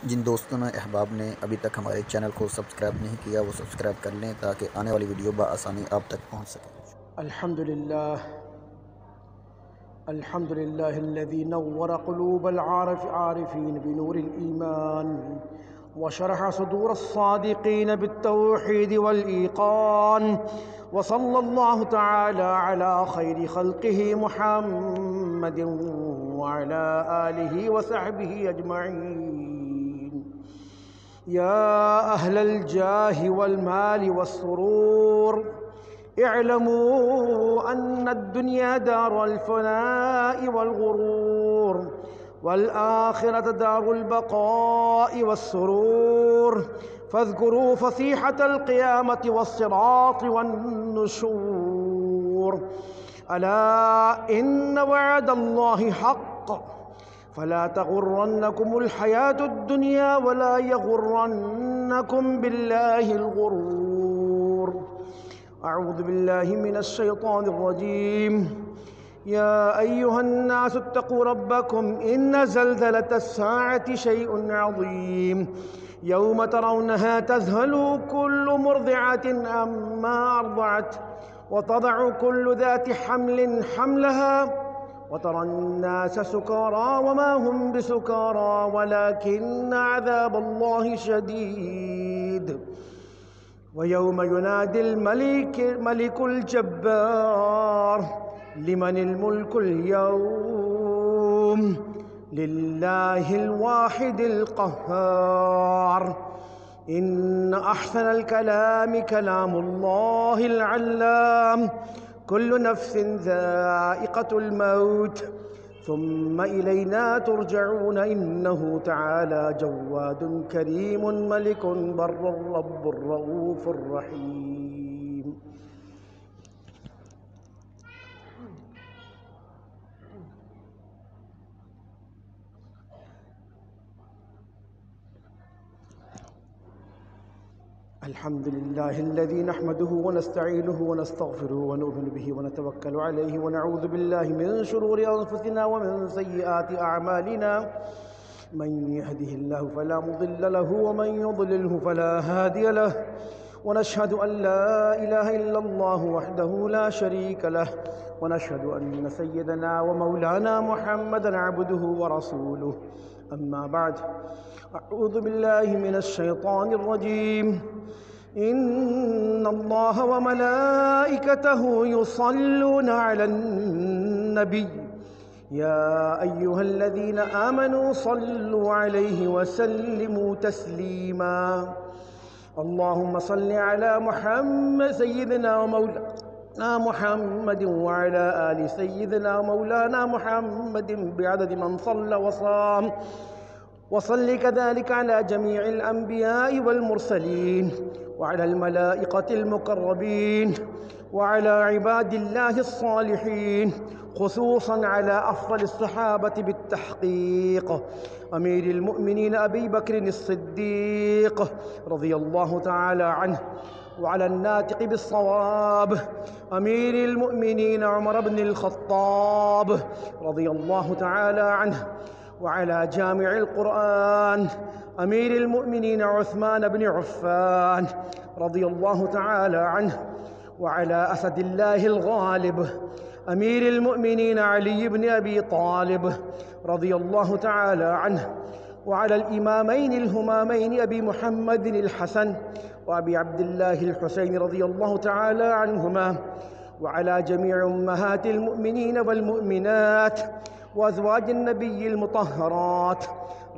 जिन दोस्तों ने अहबाब ने अभी तक हमारे चैनल को सब्सक्राइब नहीं किया वो सब्सक्राइब कर लें ताकि आने वाली वीडियो बआसानी आप तक पहुंच सके। अल्हम्दुलिल्लाह अल्हम्दुलिल्लाहिल्लज़ी नव्वरा क़ुलूबल आरिफ़ीन बिनूरिल ईमान व शरह सुदूरस सादिक़ीन बित्तौहीद वल ईक़ान व सल्लल्लाहु तआला अला खैरि ख़ल्क़िही मुहम्मदिन व अला आलिही व सहबिही अजमईन। या अहलल जाहि वल माल वस्सुरूर इअलमू अन्नद्दुनिया दारुल फ़नाइ वल गुरूर वल आखिरत दारुल बक़ाइ वस्सुरूर फ़ज़्कुरू फ़सीहतल क़ियामति वस्सिराति वन्नुशूर। अला इन्न वअदल्लाहि हक़्क़ फ़ला तग़ुर्रन्नकुमुल हयातुद दुनिया वला यग़ुर्रन्नकुम बिल्लाहिल ग़ुरूर। अऊज़ु बिल्लाहि मिनश शैतानिर रजीम। या अय्युहन्नास इत्तक़ू रब्बकुम इन्न ज़ल्ज़लतस साअति शैउन अज़ीम यौम तरौनहा तज़हलु कुल्लु मुर्दिअतिन अम्मा अर्दअत व तदअु कुल्लु ज़ाति हम्लिन हम्लहा व तरन्नास सुकारा वमा हुम बिसुकारा वलाकिन्न अज़ाबल्लाहि शदीद। व यौम युनादिल मलिकुल जब्बार लिमनिल मुल्कुल यौम लिल्लाहिल वाहिदिल क़ह्हार। इन्न अहसनल कलामि कलामुल्लाहिल अल्लाम कुल्लु नफ्सिन ज़ाइक़तुल मौत सुम्मा इलैना तुरजऊन। इन्नहु तआला जव्वादुन करीमुन मलिकुन बर्रुर रब्बुर रऊफ़ुर रहीम। अल्हम्दुलिल्लाहिल्लज़ी नहमदुहु व नस्तईनुहु व नस्तग़फिरुहु व नु'मिनु बिही व नतवक्कलु अलैहि व नऊज़ु बिल्लाहि मिन शुरूरि अंफुसिना व मिन सय्यिआति अअमालिना। मन यहदिहिल्लाहु फला मुदिल्ल लहु व मन युद्लिल्हु फला हादिय लहु व नशहदु अन ला इलाहा इल्लल्लाहु वहदहु ला शरीक लहु व नशहदु अन्न सय्यदना व मौलाना मुहम्मदन अब्दुहु व रसूलुहु। अम्मा बअद। अऊज़ु बिल्लाहि मिनश शैतानिर रजीम। इन्नल्लाह व मलाइकतहु युसल्लूना अलन नबी या अय्युहल्लज़ीना आमनू सल्लु अलैहि व सल्लिमू तस्लीमा। अल्लाहुम्मा सल्लि अला मुहम्मद सय्यिदिना व मौलाना मुहम्मदिन व अला आलि सय्यिदिना व मौलाना मुहम्मदिन बिअददि मन सल्ला व साम वसल्लि कज़ालिका अला जमीइल अंबियाइ वल मुरसलीन व अलल मलाइकतिल मुक़र्रबीन व अला इबादिल्लाहिस सालिहीन खुसूसन अला अफ़ज़लिस सहाबति बित्तहक़ीक़ अमीरिल मुअमिनीन अबी बकर सिद्दीक़ रज़ियल्लाहु तआला अन्हु व अलन नातिक़ि बिस्सवाब अमीरिल मुअमिनीन उमर इब्नुल ख़त्ताब रज़ियल्लाहु तआला अन्हु व अला जामिइल क़ुरआन अमीरिल मुअमिनीन उस्मान इब्न अफ़्फ़ान रज़ियल्लाहु तआला अन्हु व अला असदिल्लाहिल गालिब अमीरिल मुअमिनीन अली इब्न अबी तालिब रज़ियल्लाहु तआला अन्हु व अलल इमामैनिल हुमामैन अबी मुहम्मदिल हसन व अबी अब्दिल्लाहिल हुसैन रज़ियल्लाहु तआला अन्हुमा व अला जमीइ उम्महातिल मुअमिनीन वल मुअमिनात व अज़वाजिन नबिय्यिल मुतहहरात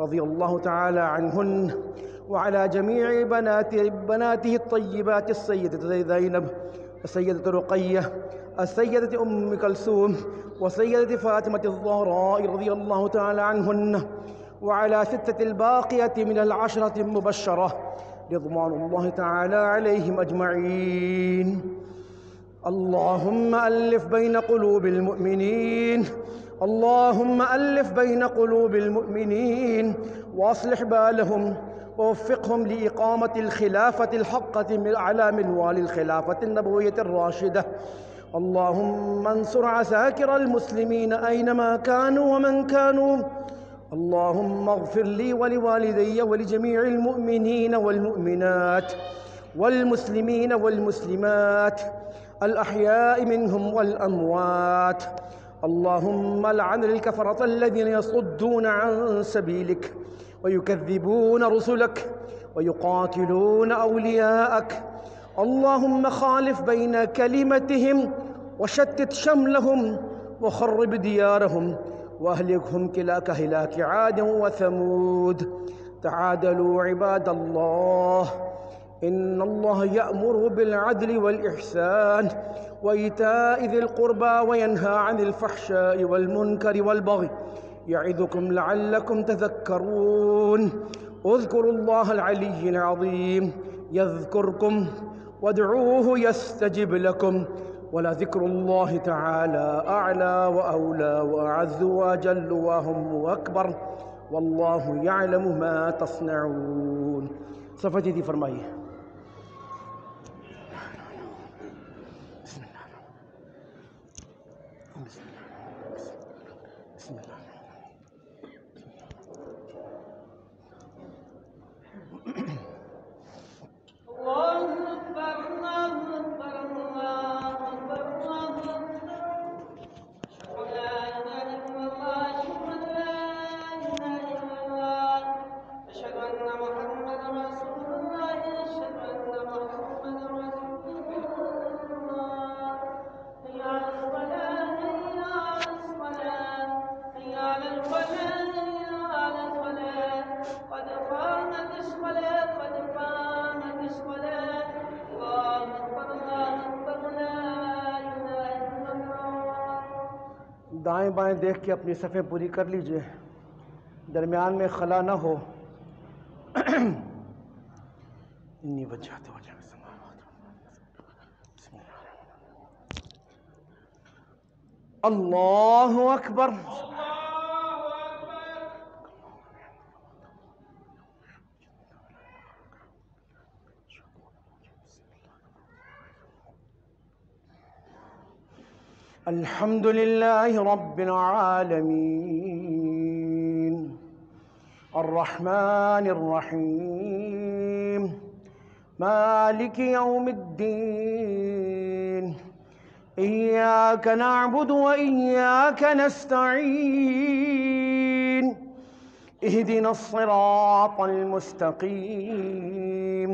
रज़ियल्लाहु तआला अन्हुन्न व अला जमीइ बनातिहि अत्तय्यिबात अस्सय्यदति ज़ैनब अस्सय्यदति रुक़य्या अस्सय्यदति उम्म कुलसूम व सय्यदति फ़ातिमति ज़हरा रज़ियल्लाहु तआला अन्हुन्न व अला सित्ततिल बाक़ियति मिनल अशरति मुबश्शरह रिज़वानुल्लाहि तआला अलैहिम अजमईन। अल्लाहुम्मा अल्लिफ़ बैन क़ुलूबिल मुअमिनीन अल्लाहुम्मा अल्लिफ़ बैन क़ुलूबिल मुअमिनीन व अस्लिह बालहुम ववफ़िक़हुम लिइक़ामतिल ख़िलाफ़तिल हक़्क़ति अला मिनवालिल ख़िलाफ़तिन नबविय्यतिर राशिदह। अल्लाहुम्मा अंसुर असाकिरल मुस्लिमीन ऐनमा कानू व मन कानू اللهم اغفر لي ولوالدي ولجميع المؤمنين والمؤمنات والمسلمين والمسلمات الأحياء منهم والأموات. اللهم لعن الكفرة الذين يصدون عن سبيلك ويكذبون رسلك ويقاتلون أولياءك. اللهم خالف بين كلمتهم وشتت شملهم وخرب ديارهم وأهلكهم كهلاك عاد وثمود. تعادلوا عباد الله، إن الله يأمر بالعدل والإحسان وإيتاء ذي القربى وينهى عن الفحشاء والمنكر والبغي يعظكم لعلكم تذكرون. اذكروا الله العلي العظيم يذكركم وادعوه يستجب لكم، ولذكر الله تعالى أعلى وأولى وأعز وأجل وهم وأكبر، والله يعلم ما تصنعون. صفحة جديد فرمائیے. بسم الله. दाएं बाएं देख के अपनी सफ़ें पूरी कर लीजिए, दरमियान में खला ना हो। इन्नी वजहत हो जाए। अल्लाहु अकबर। अल्हम्दुलिल्लाहि रब्बिल आलमीन अर्रहमानिर रहीम मालिकि यौमिद्दीन इय्याक नअबुदु व इय्याक नस्तईन इहदिनस सिरातल मुस्तकीम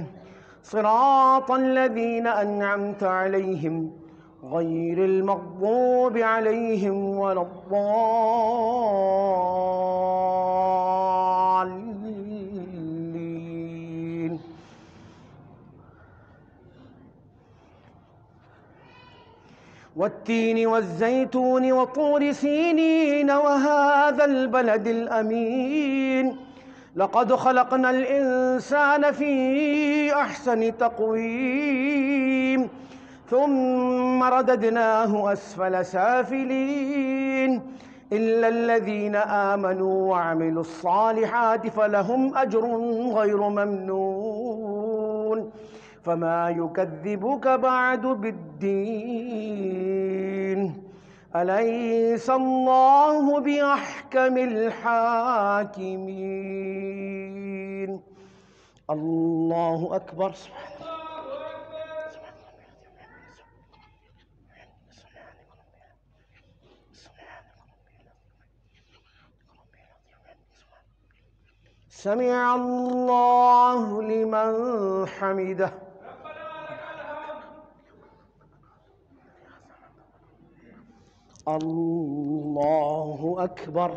सिरातल लज़ीना अन्अमत अलैहिम गैरिल मग़्ज़ूबि अलैहिम वलद्दाल्लीन। वत्तीनि वज़्ज़ैतूनि वतूरि सीनीन वहाज़ल बलदिल अमीन लक़द ख़लक़नल इंसान फ़ी अहसनि तक़वीम ثم رددناه أسفل سافلين إلا الذين آمنوا وعملوا الصالحات فلهم أجر غير ممنون فما يكذبك بعد بالدين أليس الله بأحكم الحاكمين. الله أكبر. سمع الله لمن حمده. الله أكبر.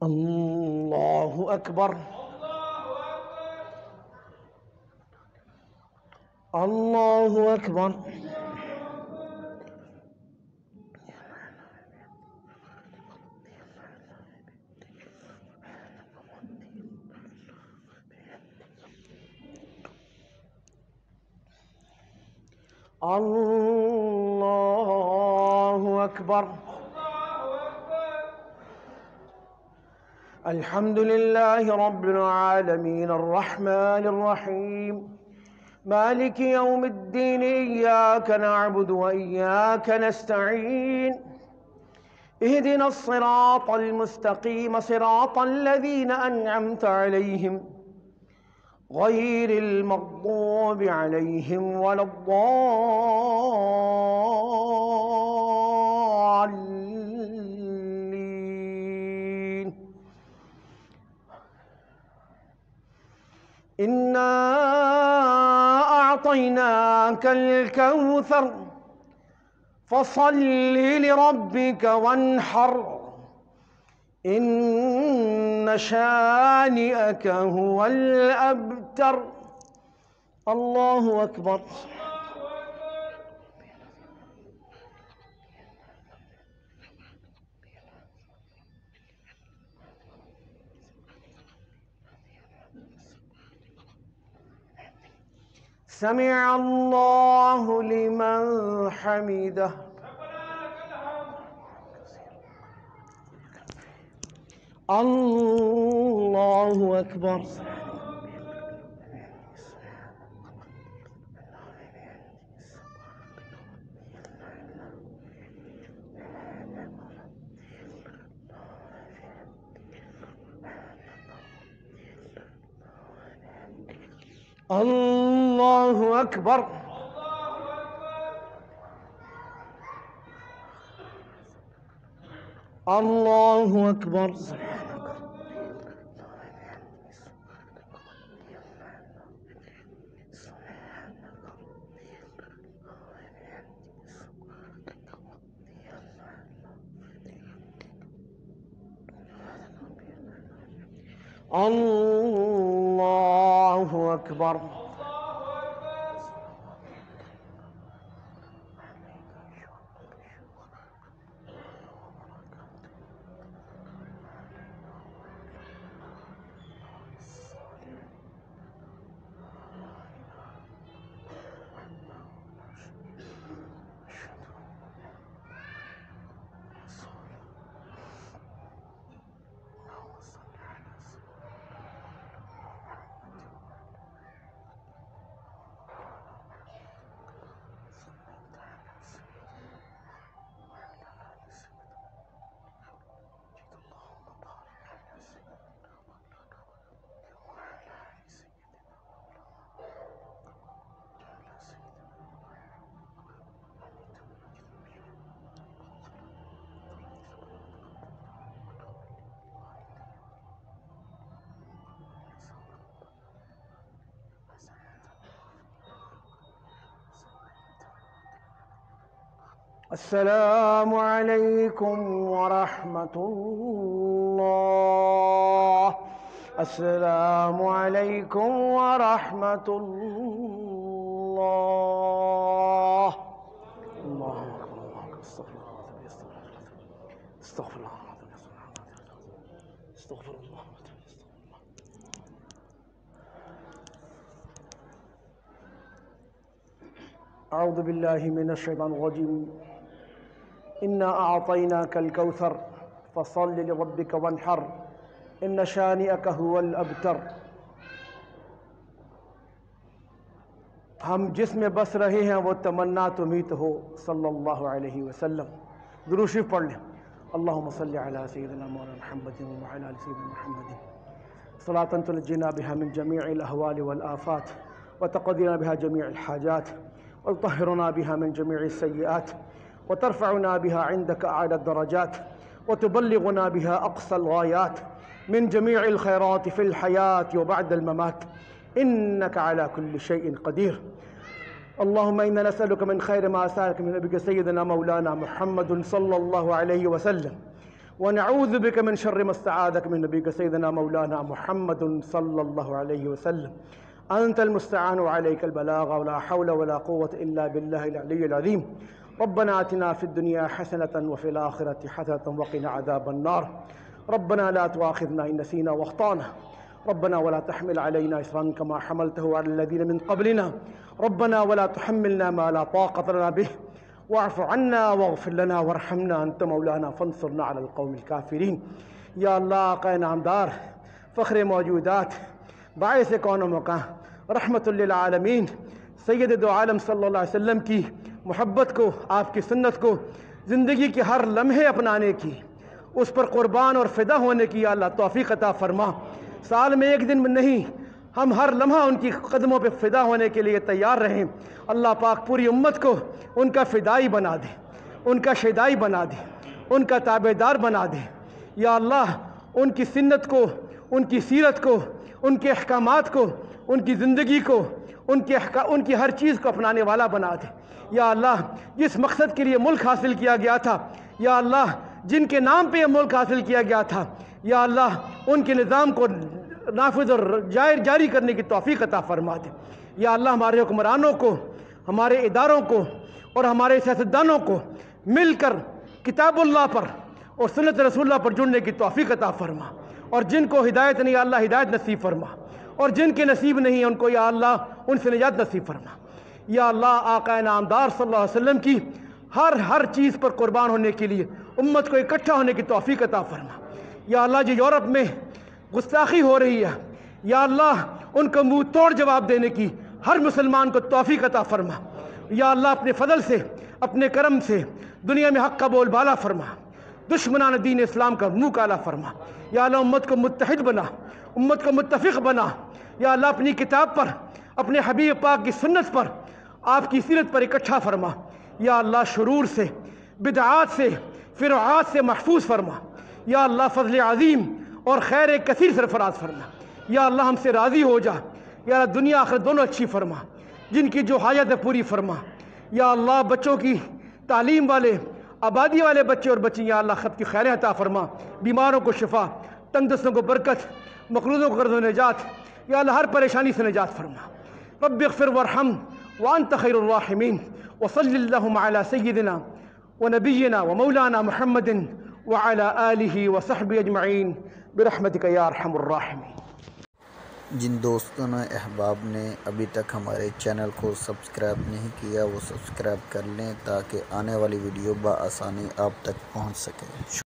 الله أكبر. الله أكبر. الله أكبر. الحمد لله رب العالمين الرحمن الرحيم مالك يوم الدين إياك نعبد وإياك نستعين اهدنا الصراط المستقيم صراط الذين أنعمت عليهم غير المغضوب عليهم ولا الضالين إنا أعطيناك الكوثر فصل لربك وانحر إن شانئك هو الأبتر. الله أكبر. سمع الله لمن حمده. الله أكبر. الله أكبر. الله أكبر. الله أكبر. السلام عليكم ورحمة الله. السلام عليكم ورحمة الله. الله أكبر. الله أكبر. استغفر الله. استغفر الله. أعوذ بالله من الشيطان الرجيم. إنا أعطيناك الكوثر فصل لربك وانحر إن شانئك هو الأبतर। हम जिसमें बस रहे हैं वो तमन्ना तुमीत हो सल्लल्लाहु अलैहि वसल्लम। दुरूद शरीफ पढ़ लें। अल्लाहुम्मा सल्लि अला सय्यिदिना मौलाना मुहम्मदिन व अला आलि सय्यिदिना मुहम्मदिन सलातन तुनज्जिना बिहा मिन जमीइल अहवालि वल आफात व तक़दीना बिहा जमीइल हाजात व तुतहिरुना बिहा मिन जमीइस सय्यिआत وترفعنا بها عندك أعلى الدرجات وتبلغنا بها أقصى الغايات من جميع الخيرات في الحياة وبعد الممات إنك على كل شيء قدير. اللهم إنا نسألك من خير ما سألك من نبيك سيدنا مولانا محمد صلى الله عليه وسلم ونعوذ بك من شر ما استعاذك من نبيك سيدنا مولانا محمد صلى الله عليه وسلم. أنت المستعان وعليك البلاغ ولا حول ولا قوة إلا بالله العلي العظيم. ربنا آتنا في الدنيا حسنة وفي الآخرة حسنة وقنا عذاب النار. ربنا لا تؤاخذنا إن نسينا واخطأنا. ربنا ولا تحمل علينا إصرا كما حملته على الذين من قبلنا. ربنا ولا تحملنا ما لا طاقة لنا به واعف عنا واغفر لنا وارحمنا أنت مولانا فانصرنا على القوم الكافرين. या अल्लाह आक़ा नामदार फ़ख्र मौजूदात बाइस कौन मका रहमतुल लिल आलमीन सैयद दो आलम सल्लल्लाहु अलैहि वसल्लम की मोहब्बत को, आपकी सुन्नत को ज़िंदगी के हर लम्हे अपनाने की, उस पर क़ुरबान और फ़िदा होने की या अल्लाह तौफ़ीक़ अता फ़रमा। साल में एक दिन में नहीं, हम हर लम्हा उनकी कदमों पे फ़िदा होने के लिए तैयार रहें। अल्लाह पाक पूरी उम्मत को उनका फ़िदाई बना दे, उनका शैदाई बना दे, उनका ताबेदार बना दे। या अल्लाह उनकी सुन्नत को, उनकी सीरत को, उनके अहकामात को, उनकी ज़िंदगी को, उनकी हर चीज़ को अपनाने वाला बना दे। या अल्लाह जिस मकसद के लिए मुल्क हासिल किया गया था, या अल्लाह जिनके नाम पे यह मुल्क हासिल किया गया था, या अल्लाह उनके निज़ाम को नाफिज और जारी करने की तौफ़ीक़ अता फ़रमा दे। या अल्लाह हमारे हुक्मरानों को, हमारे इदारों को और हमारे सियासतदानों को मिलकर किताबुल्लाह पर और सुन्नत रसूलुल्लाह पर जुड़ने की तौफ़ीक़ अता फ़रमा। और जिनको हिदायत नहीं, या अल्लाह हिदायत नसीब फ़रमा, और जिनके नसीब नहीं है उनको या अल्लाह उनसे निजात नसीब फ़रमा। या अल्लाह आक़ा नामदार सल्लल्लाहु अलैहि वसल्लम की हर चीज़ पर क़ुरबान होने के लिए उम्मत को इकट्ठा होने की तौफ़ीक़ अता फ़रमा। या अल्लाह जो यूरोप में गुस्ताखी हो रही है, या अल्लाह उनको मुँह तोड़ जवाब देने की हर मुसलमान को तौफ़ीक़ अता फ़रमा। या अल्लाह अपने फ़ज़ल से, अपने करम से दुनिया में हक़ का बोलबाला फ़रमा, दुश्मनान दीन इस्लाम का मुँह काला फ़रमा। या अल्लाह उम्मत को मुत्तहिद बना, उम्मत को मुत्तफ़िक़ बना। या अल्लाह अपनी किताब पर, अपने हबीब पाक की सुन्नत पर, आपकी सीरत पर इकट्ठा फ़रमा। या अल्लाह शुरूर से, बिदआत से, फ़िरआत से महफूज फ़रमा। या अल्लाह फ़ज़ल अज़ीम और खैर कसीर सरफराज फ़रमा। या अल्लाह हमसे राज़ी हो जा। या अल्लाह दुनिया आखिरत दोनों अच्छी फ़रमा, जिनकी जो हाजत है पूरी फ़रमा। या अल्लाह बच्चों की तालीम वाले, आबादी वाले बच्चे और बच्चियाँ, या अल्लाह सबकी खैर अता फ़रमा। बीमारों को शिफ़ा, तंगदस्तों को बरकत, मक़रूज़ों को क़र्ज़ व निजात, या अल्लाह हर परेशानी से निजात फ़रमा। रब्बिग़फ़िर वरहम व अंत खैरुर राहिमीन व सल्लल्लाहु अला सय्यिदिना व नबिय्यिना व मौलाना मुहम्मदिन व अला आलिहि व सहबिहि अजमईन बिरहमतिका या अरहमुर राहिमीन। जिन दोस्तों ने, अहबाब ने अभी तक हमारे चैनल को सब्सक्राइब नहीं किया, वो सब्सक्राइब कर लें ताकि आने वाली वीडियो बआसानी आप तक पहुंच सके।